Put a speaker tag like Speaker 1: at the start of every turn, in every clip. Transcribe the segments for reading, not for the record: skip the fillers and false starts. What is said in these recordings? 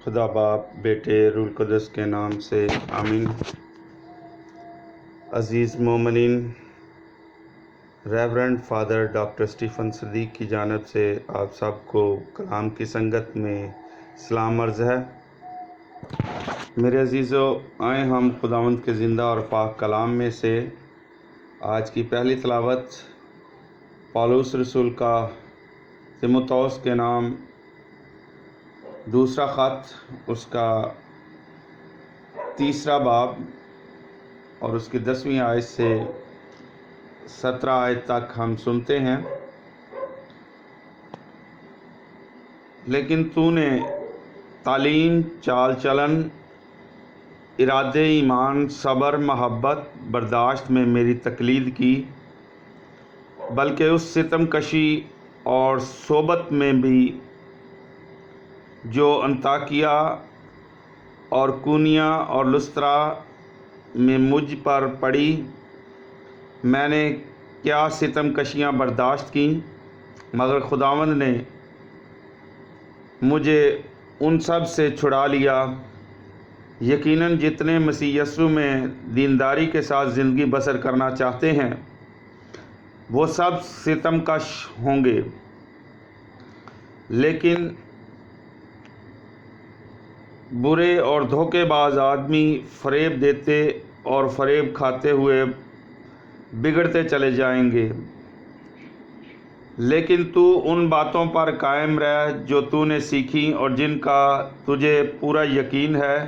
Speaker 1: خدا باپ بیٹے روح القدس کے نام سے آمین۔ عزیز مومنین، ریورنڈ فادر ڈاکٹر اسٹیفن صدیق کی جانب سے آپ سب کو کلام کی سنگت میں سلام عرض ہے۔ میرے عزیزو، آئیں ہم خداوند کے زندہ اور پاک کلام میں سے آج کی پہلی تلاوت پالوس رسول کا تیموتھوس کے نام دوسرا خط، اس کا 3 باب اور اس کی 10ویں آیت سے 17 آیت تک ہم سنتے ہیں۔ لیکن تو نے تعلیم، چال چلن، ارادے ایمان، صبر، محبت، برداشت میں میری تقلید کی، بلکہ اس ستم کشی اور صحبت میں بھی جو انطاکیہ اور کونیا اور لسترا میں مجھ پر پڑی۔ میں نے کیا ستم کشیاں برداشت کیں، مگر خداوند نے مجھے ان سب سے چھڑا لیا۔ یقیناً جتنے مسیح یسوع میں دینداری کے ساتھ زندگی بسر کرنا چاہتے ہیں وہ سب ستم کش ہوں گے، لیکن برے اور دھوکے باز آدمی فریب دیتے اور فریب کھاتے ہوئے بگڑتے چلے جائیں گے۔ لیکن تو ان باتوں پر قائم رہ جو تو نے سیکھی اور جن کا تجھے پورا یقین ہے،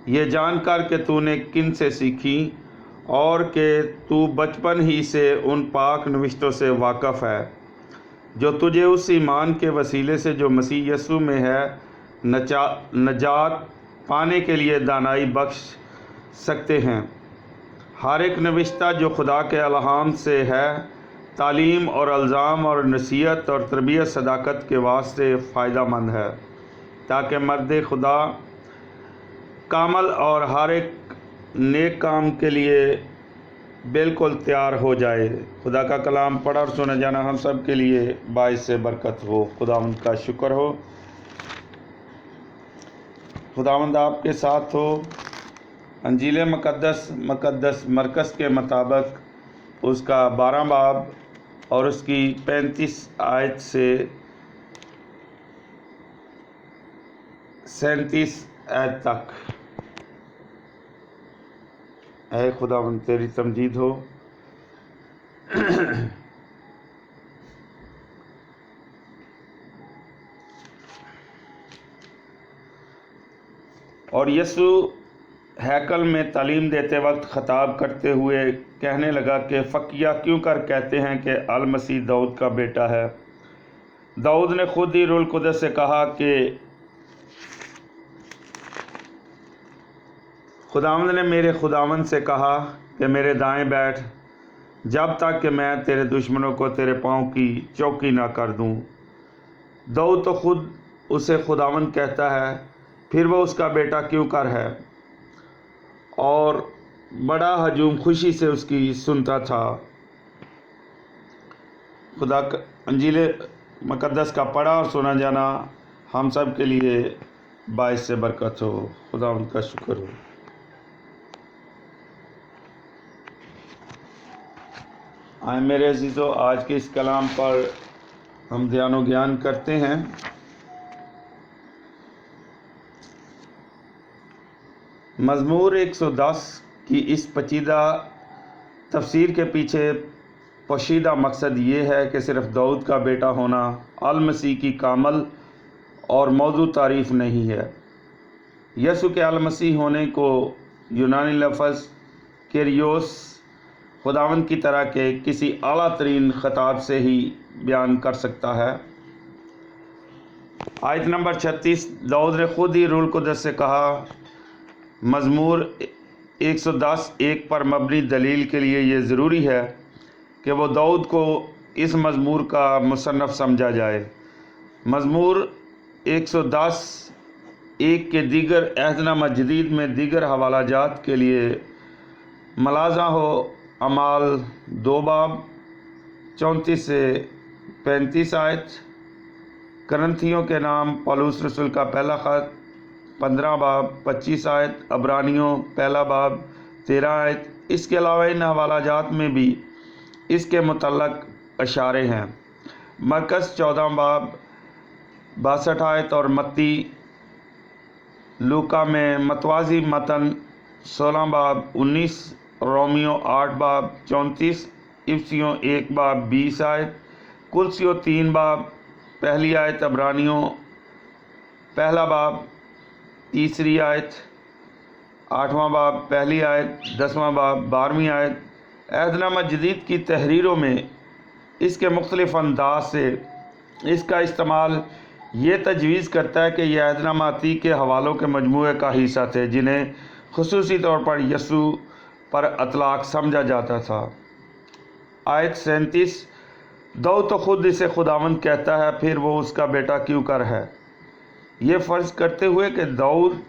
Speaker 1: یہ جان کر کہ تو نے کن سے سیکھی اور کہ تو بچپن ہی سے ان پاک نوشتوں سے واقف ہے جو تجھے اس ایمان کے وسیلے سے جو مسیح یسوع میں ہے نجات پانے کے لیے دانائی بخش سکتے ہیں۔ ہر ایک نوشتہ جو خدا کے الہام سے ہے تعلیم اور الزام اور نصیحت اور تربیت صداقت کے واسطے فائدہ مند ہے، تاکہ مرد خدا کامل اور ہر ایک نیک کام کے لیے بالکل تیار ہو جائے۔ خدا کا کلام پڑھا اور سنا جانا ہم سب کے لیے باعث برکت ہو۔ خداوند کا شکر ہو۔ خداوند آپ کے ساتھ ہو۔ انجیل مقدس مرکز کے مطابق اس کا 12 باب اور اس کی 35 آیت سے 37 آیت تک۔ اے خداوند تیری تمجید ہو۔ اور یسوع ہیکل میں تعلیم دیتے وقت خطاب کرتے ہوئے کہنے لگا کہ فقیہ کیوں کر کہتے ہیں کہ المسیح داؤد کا بیٹا ہے؟ داؤد نے خود ہی روح القدس سے کہا کہ خداوند نے میرے خداوند سے کہا کہ میرے دائیں بیٹھ جب تک کہ میں تیرے دشمنوں کو تیرے پاؤں کی چوکی نہ کر دوں۔ داؤد تو خود اسے خداوند کہتا ہے، پھر وہ اس کا بیٹا کیوں کر ہے؟ اور بڑا ہجوم خوشی سے اس کی سنتا تھا۔ خدا کا انجیل مقدس کا پڑھا اور سنا جانا ہم سب کے لیے باعث برکت ہو۔ خدا ان کا شکر ہو۔ آئے میرے عزیزو، آج کے اس کلام پر ہم دھیان و گیان کرتے ہیں۔ مزمور 110 کی اس پیچیدہ تفسیر کے پیچھے پوشیدہ مقصد یہ ہے کہ صرف داؤد کا بیٹا ہونا المسیح کی کامل اور موضوع تعریف نہیں ہے۔ یسوع کے المسیح ہونے کو یونانی لفظ کیریوس خداوند کی طرح کے کسی اعلیٰ ترین خطاب سے ہی بیان کر سکتا ہے۔ آیت نمبر 36، داؤد نے خود ہی روح القدس سے کہا۔ مزمور 110 پر مبنی دلیل کے لیے یہ ضروری ہے کہ وہ داؤد کو اس مزمور کا مصنف سمجھا جائے۔ مزمور 110 کے دیگر عہد نامہ جدید میں دیگر حوالہ جات کے لیے ملاحظہ ہو اعمال 2 باب 34 سے 35 آیت، کرنتھیوں کے نام پالوس رسول کا پہلا خط 15 बाब 25 आयत, अबरानियों पहला बाब 13 आयत। इसके अलावा इन हवाला जात में भी इसके मुतल्लक अशारे हैं। मरकज़ 14 बाब 62 आयत और मत्ती लूका में मतवाज़ी मतन 16 बाब 19, रोमियो 8 बाब 34, इफ्सियों 1 बाब 20 आयत, कुलसियों 3 बाब पहली आयत, अबरानियों पहला बाब 3 आयत, 8वां बाब पहली आयत, 10वां बाब 12वीं आयत। अहदनामा जदीद की तहरीरों में इसके मुख्तलिफ अंदाज से इसका इस्तेमाल ये तजवीज़ करता है कि यह अहदनामा अतीक के हवालों के मजमूए का हिस्सा थे जिन्हें खुसूसी तौर पर यसू पर अतलाक समझा जाता था। आयत 37, दाऊद तो खुद इसे खुदावंद कहता है, फिर वो उसका बेटा क्यों कर है। ये फ़र्ज़ करते हुए कि दाऊद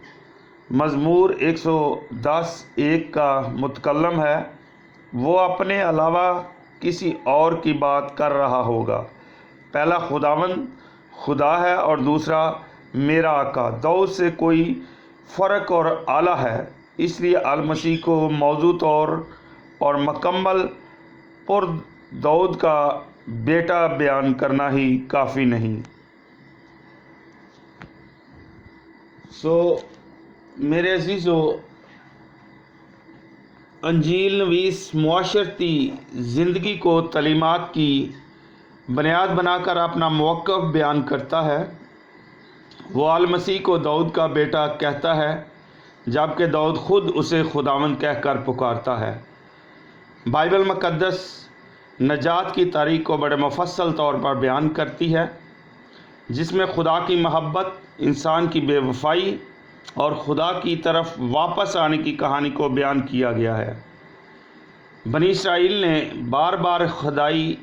Speaker 1: मज़मूर 110:1 का मुतकल्लम है, वो अपने अलावा किसी और की बात कर रहा होगा। पहला खुदावंद खुदा है और दूसरा मेरा आका। दाऊद से कोई फ़र्क और आला है, इसलिए अल मसीह को मौजू तौर और मुकम्मल पुर दाऊद का बेटा बयान करना ही काफ़ी नहीं। मेरे अज़ीज़ो, अंजील नवीस मुआशरती ज़िंदगी को तलीमात की बुनियाद बनाकर अपना मौक़िफ़ बयान करता है। वो अल मसीह को दाऊद का बेटा कहता है, जबकि दाऊद खुद उसे खुदावंद कहकर पुकारता है। बाइबल मुक़द्दस नजात की तारीख़ को बड़े मुफस्सल तौर पर बयान करती है, जिसमें खुदा की महब्बत, इंसान की बेवफाई और खुदा की तरफ वापस आने की कहानी को बयान किया गया है। बनी इसराइल ने बार बार खुदाई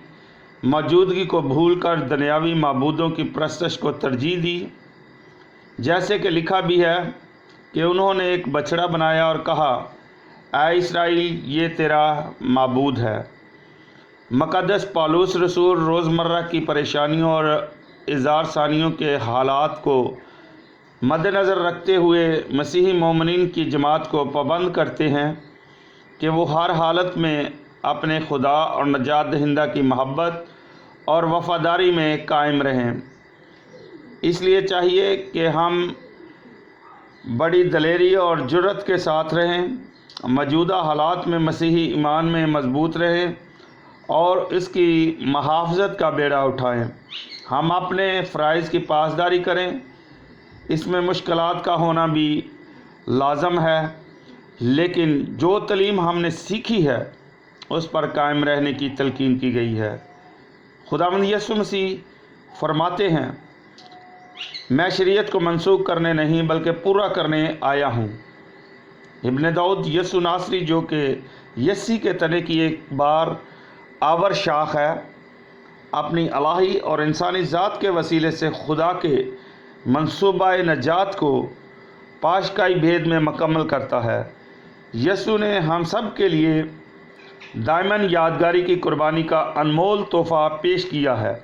Speaker 1: मौजूदगी को भूलकर दुनियावी माबूदों की परस्तश को तरजीह दी। जैसे कि लिखा भी है कि उन्होंने एक बछड़ा बनाया और कहा, ऐ इसराइल, ये तेरा माबूद है। मुक़द्दस पौलुस रसूल रोज़मर्रा की परेशानियों और इज़ार सानियों के हालात को मद्देनज़र रखते हुए मसीही मोमिनीन की जमात को पाबंद करते हैं कि वो हर हालत में अपने खुदा और नजात दहिंदा की महब्बत और वफ़ादारी में कायम रहें। इसलिए चाहिए कि हम बड़ी दलेरी और जुर्रत के साथ रहें, मौजूदा हालात में मसीही ईमान में मजबूत रहें और इसकी मुहाफ़ज़त का बेड़ा उठाएं। हम अपने फ़राइज़ की पासदारी करें। इसमें मुश्किलात का होना भी लाज़म है, लेकिन जो तलीम हमने सीखी है उस पर कायम रहने की तलकीन की गई है। खुदावंद यीशु मसीह फरमाते हैं, मैं शरीयत को मनसूख करने नहीं बल्कि पूरा करने आया हूँ। इब्न दाऊद यीशु नासरी, जो कि यस्सी के तने की एक बार आवर शाख है, अपनी इलाही और इंसानी ज़ात के वसीले से खुदा के मंसूबा नजात को पाशकाई भेद में मुकम्मल करता है। यीशु ने हम सब के लिए दायमन यादगारी की कुर्बानी का अनमोल तोहफ़ा पेश किया है,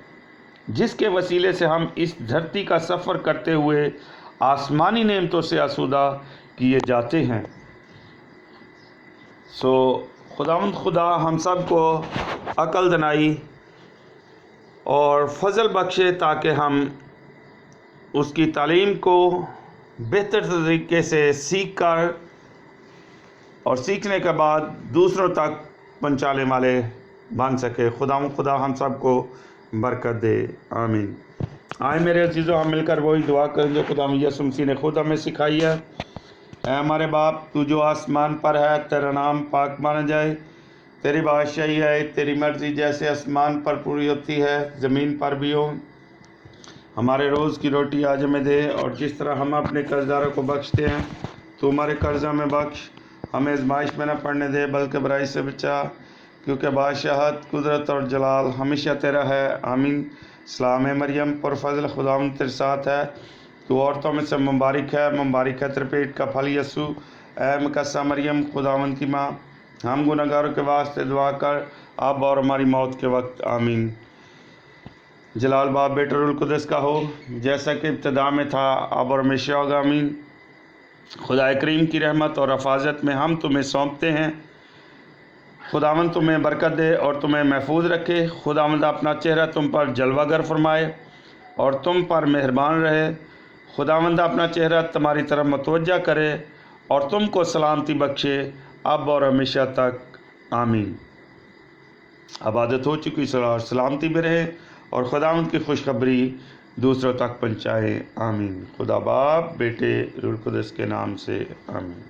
Speaker 1: जिसके वसीले से हम इस धरती का सफ़र करते हुए आसमानी नेमतों से आसूदा किए जाते हैं। खुदा हम सब को अक़ल दनाई और फजल बख्शे ताकि हम उसकी तालीम को बेहतर तरीके से सीख कर और सीखने के बाद दूसरों तक पहुँचाने वाले बन सके। खुदा हम सब को बरकत दे, आमीन। आए मेरे अजीज़ों, हम मिलकर वही दुआ करें जो खुदा यीशु मसीह ने खुद हमें सिखाई है। ऐ हमारे बाप, तू जो आसमान पर है, तेरा नाम पाक माना जाए, तेरी बादशाही है, तेरी मर्ज़ी जैसे आसमान पर पूरी होती है ज़मीन पर भी हो। हमारे रोज़ की रोटी आज हमें दे, और जिस तरह हम अपने कर्जदारों को बख्शते हैं, तो हमारे कर्जा में बख्श, हमें आज़माइश में न पड़ने दे बल्कि बुराई से बचा, क्योंकि बादशाहत, कुदरत और जलाल हमेशा तेरा है, आमीन। सलाम मरियम, पुरफ़ज़ल, खुदावंद तेरे साथ है, तू औरतों में से मुबारक है तेरे पेट का फल यीशु। ऐ मुकद्दसा मरियम, खुदावंद की माँ, हम गुनहगारों के वास्ते दुआ कर, अब और हमारी मौत के वक्त, आमीन। जलाल बाप बेटे रूहुल कुद्दस का हो, जैसा कि इब्तिदा में था, अब और हमेशा होगा, आमीन। खुदा करीम की रहमत और हफाजत में हम तुम्हें सौंपते हैं। खुदावंद तुम्हें बरकत दे और तुम्हें महफूज रखे। खुदावंद अपना चेहरा तुम पर जलवागर फरमाए और तुम पर मेहरबान रहे। खुदावंद अपना चेहरा तुम्हारी तरफ मतवज्जा करे और तुमको सलामती बख्शे अब और हमेशा तक। आमीन। इबादत हो चुकी और सलामती में रहे और खुदावंद की खुशखबरी दूसरों तक पहुँचाए। आमीन। खुदा बाप, बेटे, रूह कुदस के नाम से आमीन।